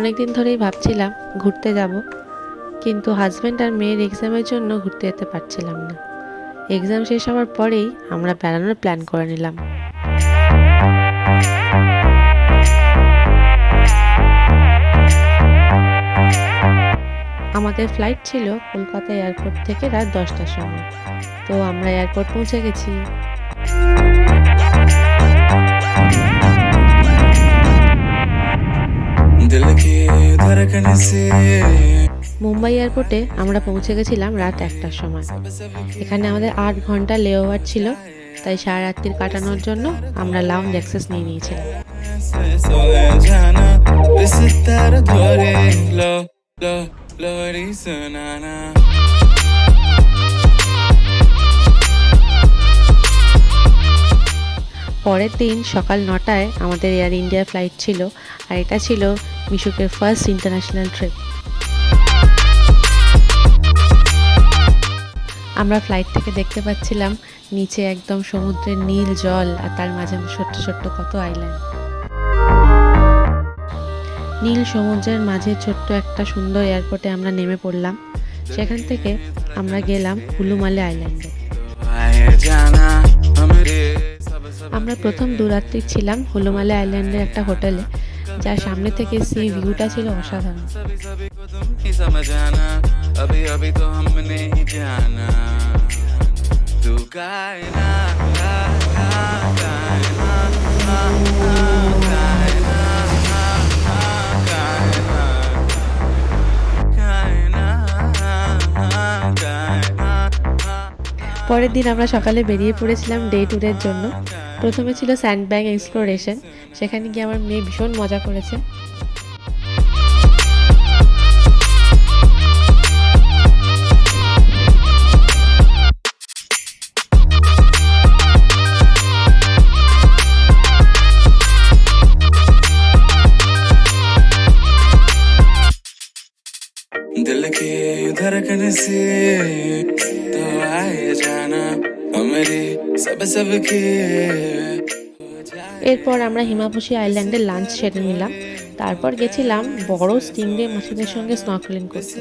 অনেক দিন ধরেই ভাবছিলাম ঘুরতে যাব, কিন্তু হাজব্যান্ড আর মেয়ের এক্সামের জন্য ঘুরতে যেতে পারছিলাম না। এক্সাম শেষ হওয়ার পরেই আমরা বেড়ানোর প্ল্যান করে নিলাম। আমাদের ফ্লাইট ছিল কলকাতা এয়ারপোর্ট থেকে রাত 10টার সময়। তো আমরা এয়ারপোর্ট পৌঁছে গেছি। মুম্বাই এয়ারপোর্টে আমরা পৌঁছে গেছিলাম রাত 1টার সময়। এখানে আমাদের 8 ঘন্টা লেওভার ছিল, তাই সারা রাত্রি কাটানোর জন্য আমরা লাউঞ্জ অ্যাক্সেস নিয়ে নিয়েছিলাম। পরের দিন সকাল 9টায় আমাদের এয়ার ইন্ডিয়া ফ্লাইট ছিল, আর এটা ছিল মিশুকের ফার্স্ট ইন্টারন্যাশনাল ট্রিপ। আমরা ফ্লাইট থেকে দেখতে পাচ্ছিলাম নিচে একদম সমুদ্রের নীল জল, আর তার মাঝে ছোট্ট ছোট্ট কত আইল্যান্ড। নীল সমুদ্রের মাঝে ছোট্ট একটা সুন্দর এয়ারপোর্টে আমরা নেমে পড়লাম। সেখান থেকে আমরা গেলাম হুলুমালে আইল্যান্ডে। আমরা প্রথম 2 রাত্রি ছিলাম হুলুমালে আইল্যান্ডের একটা হোটেলে, যার সামনে থেকে সি ভিউটা ছিল অসাধারণ। পরের দিন আমরা সকালে বেরিয়ে পড়েছিলাম ডে ট্যুরের জন্য। প্রথমে ছিল স্যান্ডব্যাগ এক্সপ্লোরেশন, সেখানে গিয়ে আমার মেয়ে ভীষণ মজা করেছে। दिल की धड़कन से तो आए जाना हमारे सब के। এরপর আমরা হিমাবশী আইল্যান্ডে লাঞ্চ সেরে নিলাম। তারপর গেছিলাম বড় স্টিংরে মাছেদের সঙ্গে স্নর্কেলিং করতে।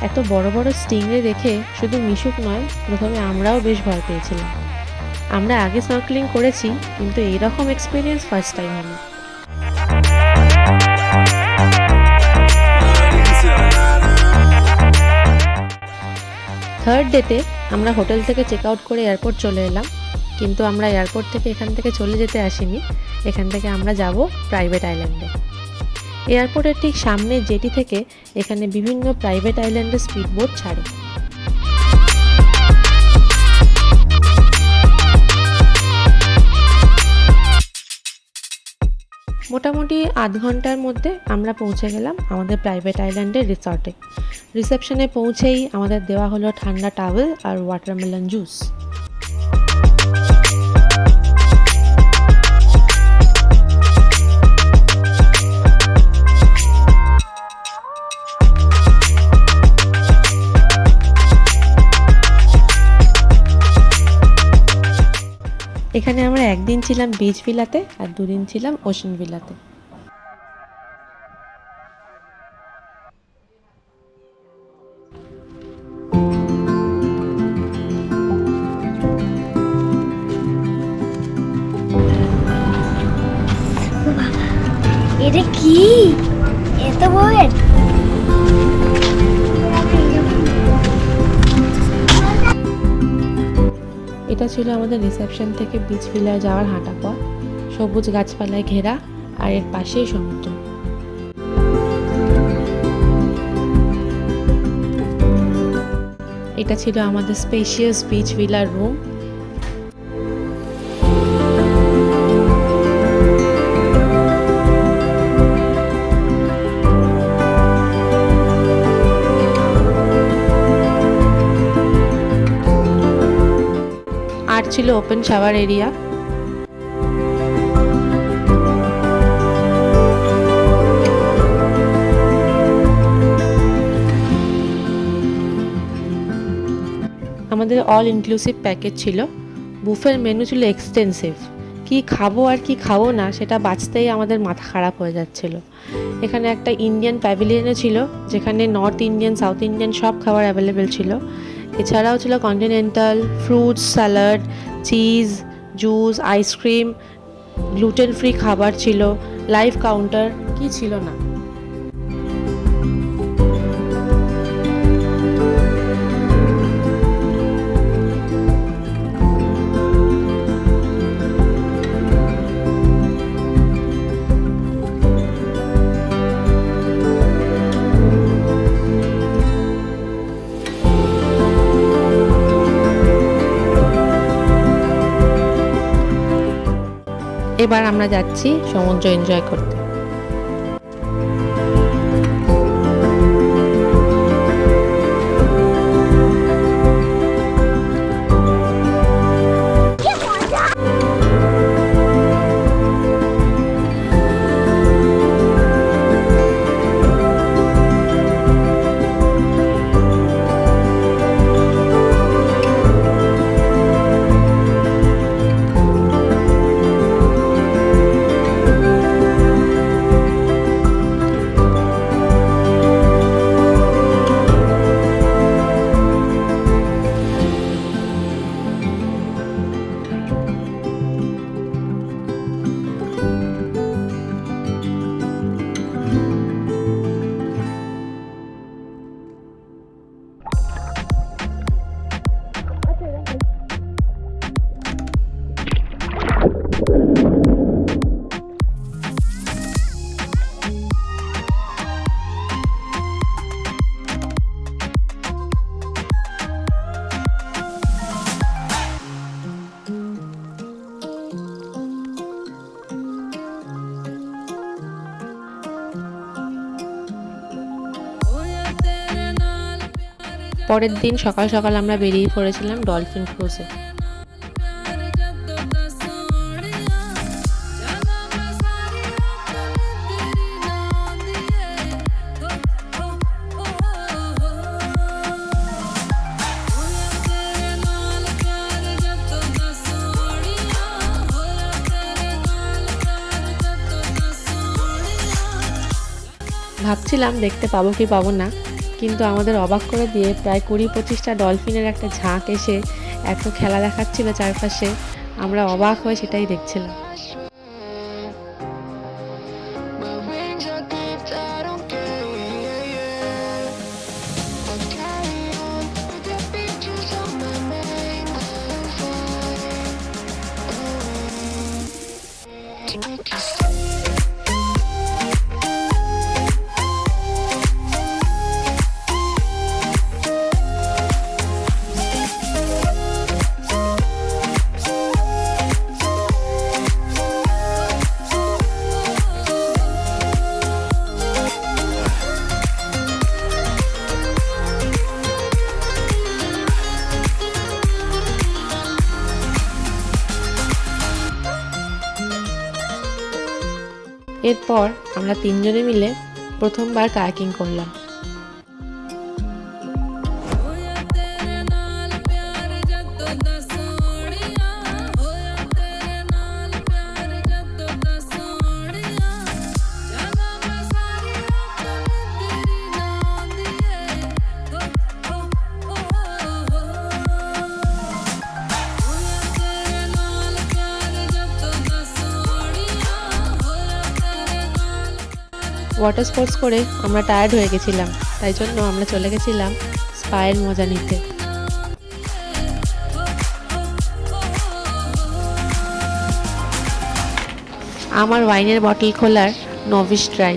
এত বড় বড় স্টিংরে দেখে শুধু মিশুক নয়, প্রথমে আমরাও বেশ ভয় পেয়েছিলাম। আমরা আগে স্নর্কেলিং করেছি, কিন্তু এইরকম এক্সপিরিয়েন্স ফার্স্ট টাইম হলো। থার্ড ডেতে আমরা হোটেল থেকে চেক আউট করে এয়ারপোর্ট চলে এলাম, কিন্তু আমরা এয়ারপোর্ট থেকে এখান থেকে চলে যেতে আসিনি। এখান থেকে আমরা যাব প্রাইভেট আইল্যান্ডে। এয়ারপোর্টের ঠিক সামনে জেটি থেকে এখানে বিভিন্ন প্রাইভেট আইল্যান্ডে স্পিড বোট ছাড়ে। মোটামুটি আধ ঘন্টার মধ্যে আমরা পৌঁছে গেলাম আমাদের প্রাইভেট আইল্যান্ডের রিসর্টে। রিসেপশনে পৌঁছেই আমাদের দেওয়া হলো ঠান্ডা টাওয়েল আর ওয়াটারমেলন জুস। এখানে আমরা একদিন ছিলাম বিচ ভিলাতে আর 2 দিন ছিলাম ওশান ভিলাতে। এটা কি এত বড়? এটা ছিল আমাদের রিসেপশন থেকে বিচ ভিলায় যাওয়ার হাঁটা পথ, সবুজ গাছপালায় ঘেরা, আর এর পাশেই সমুদ্র। এটা ছিল আমাদের স্পেশিয়াস বিচ ভিলার রুম। আর ছিল ওপেন শাওয়ার এরিয়া। আমাদের অল ইনক্লুসিভ প্যাকেজ ছিল। বুফের মেনু ছিল এক্সটেন্সিভ, কি খাবো আর কি খাবো না সেটা বাঁচতেই আমাদের মাথা খারাপ হয়ে যাচ্ছিল। এখানে একটা ইন্ডিয়ান প্যাভিলিয়নও ছিল, যেখানে নর্থ ইন্ডিয়ান, সাউথ ইন্ডিয়ান সব খাবার অ্যাভেলেবেল ছিল। এছাড়াও ছিল continental, fruits, salad, cheese, juice, ice cream, gluten free খাবার ছিল, লাইভ কাউন্টার, কি ছিল না। এবার আমরা যাচ্ছি সমুদ্র এনজয় করতে। পরের দিন সকাল সকাল আমরা বেরিয়ে পড়েছিলাম ডলফিন ক্রুজে। ভাবছিলাম দেখতে পাবো কি পাবো না, কিন্তু আমাদের অবাক করে দিয়ে প্রায় 20-25টা ডলফিনের একটা ঝাঁক এসে এত খেলা দেখাচ্ছিল চারপাশে, আমরা অবাক হয়ে সেটাই দেখছিলাম। এরপর আমরা তিনজনে মিলে প্রথমবার কায়াকিং করলাম। ওয়াটার স্পোর্টস করে আমরা টায়ার্ড হয়ে গেছিলাম, তাই জন্য আমরা চলে গেছিলাম স্পায়ের মজা নিতে। আমার ওয়াইনের বটল খোলার নভিস ট্রাই।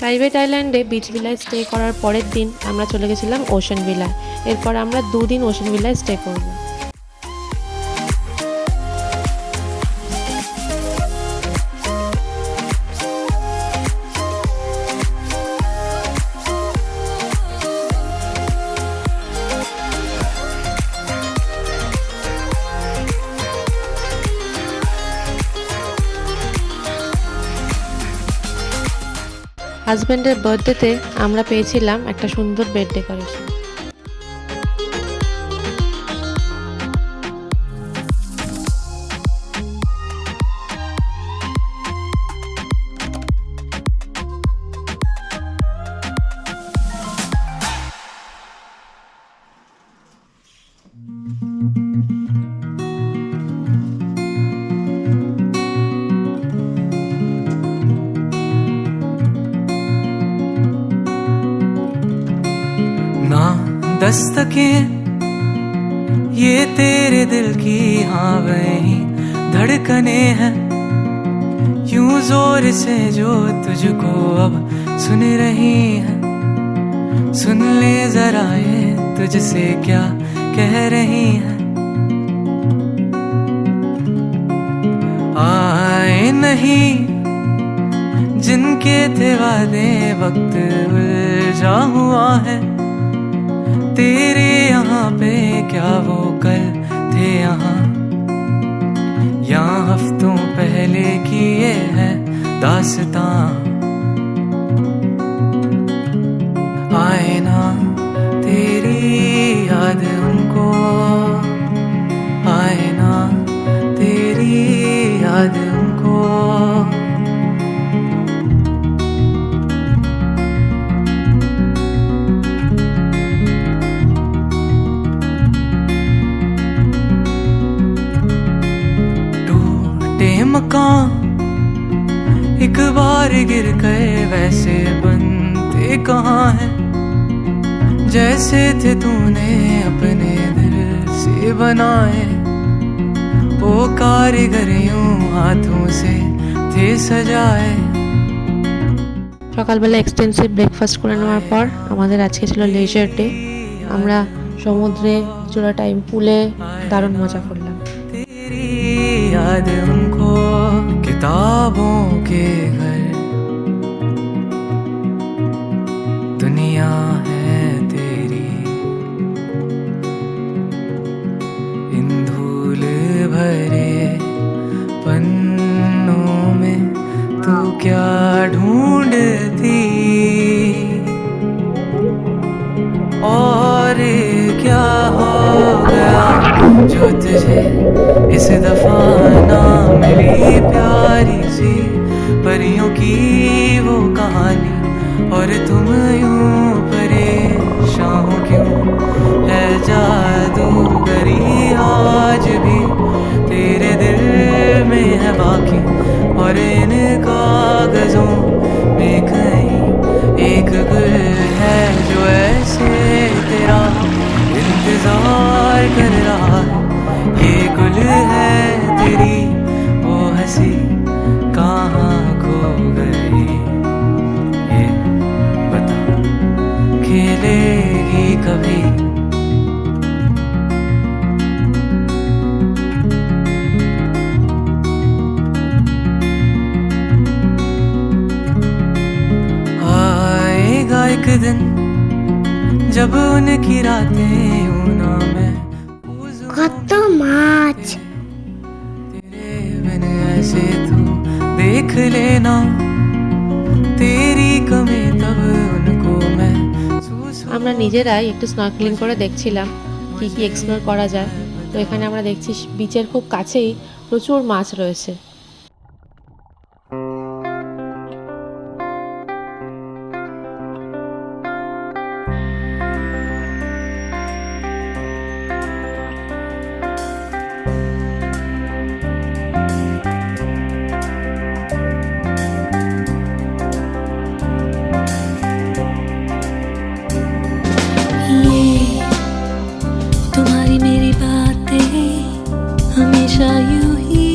প্রাইভেট আইল্যান্ডে বিচ ভিলায় স্টে করার পরের দিন আমরা চলে গেছিলাম ওশেন ভিলায়। এরপর আমরা 2 দিন ওশেন ভিলায় স্টে করব। হাজব্যান্ডের বার্থডেতে আমরা পেয়েছিলাম একটা সুন্দর বেড ডেকোরেশন। ना दस्तकें ये तेरे दिल की हाँ वही धड़कने हैं, यूं जोर से जो तुझको अब सुन रही है। सुन ले जरा ये तुझसे क्या कह रही है। आए नहीं जिनके थे वादे वक्त उलझा हुआ है, तेरे यहाँ पे क्या वो कल थे यहाँ हफ्तों पहले की ये है दास्तां। आए ना तेरी याद उनको, आए ना तेरी याद उनको। मकान एक बार गिर गए वैसे बनते कहाँ हैं, जैसे थे तूने अपने दिल से बनाए। वो कारीगर यूं हाथों से थे सजाए। সকালবেলা এক্সটেন্সিভ ব্রেকফাস্ট করে নেওয়ার পর আমাদের আজকে ছিল লেজার ডে। আমরা সমুদ্রে কিছুটা টাইম পুলে দারুণ মজা করলাম। याद उनको किताबों के घर दुनिया है तेरी, इन धूल भरे पन्नों में तू क्या ढूंढती, और क्या हो गया जो तुझे इस दफा ना मिली प्यारी सी परियों की वो कहानी। और तुम यूं परेशान हो क्यों है जादूगरी आज भी तेरे दिल में है बाकी। और इन कागजों में कहीं एक गुल है जो ऐसे तेरा इंतजार कर रहा है। ये गुल है तेरी वो हंसी कहाँ खो गई, ये बता खिलेगी कभी। आएगा एक दिन जब उनकी रातें ऊना में কত মাছ। तेरे बिन ऐसे तू देख लेना, तेरी कमी तब उनको महसूस। আমরা নিজেরাই একটু স্নর্কেলিং করে দেখছিলাম কি কি এক্সপ্লোর করা যায়। তো এখানে আমরা দেখছি বিচের খুব কাছেই প্রচুর মাছ রয়েছে। तुम्हारी मेरी बातें हमेशा यूं ही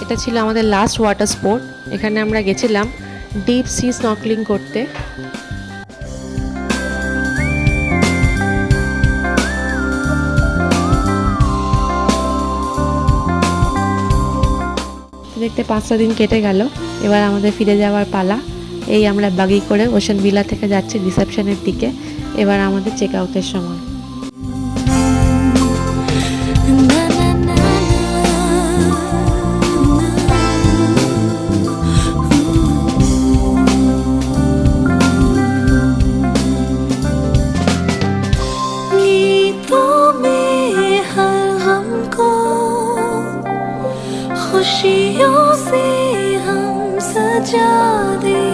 এটা ছিল আমাদের লাস্ট ওয়াটার স্পোর্ট। এখানে আমরা গেছিলাম ডিপ সি স্নর্কেলিং করতে। দেখতে 5টা দিন কেটে গেল, এবার আমাদের ফিরে যাওয়ার পালা। এই আমরা বাগি করে ওশান ভিলা থেকে যাচ্ছি রিসেপশনের দিকে। এবার আমাদের চেক আউটের সময়। खुशियों से हम सजा दे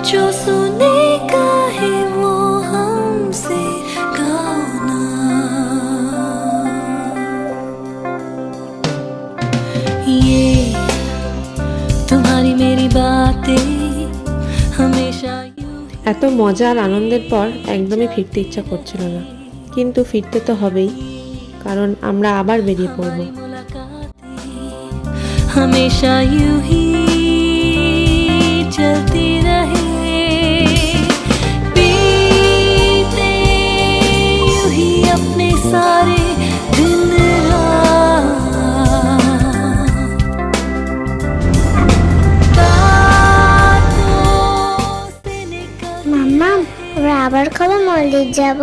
जो सुने का है वो हमसे गाओ ना। ये तुम्हारी मेरी बातें हमेशा এত মজা আর আনন্দের পর একদমই ফিরতে ইচ্ছা করছিল না, কিন্তু ফিরতে তো হবেই, কারণ আমরা আবার বেরিয়ে পড়ব। हमेशा यूं ही चलती रहे, बीते यूं ही अपने सारे दिन মাম্মা, আমরা আবার কবে মন্দির যাব?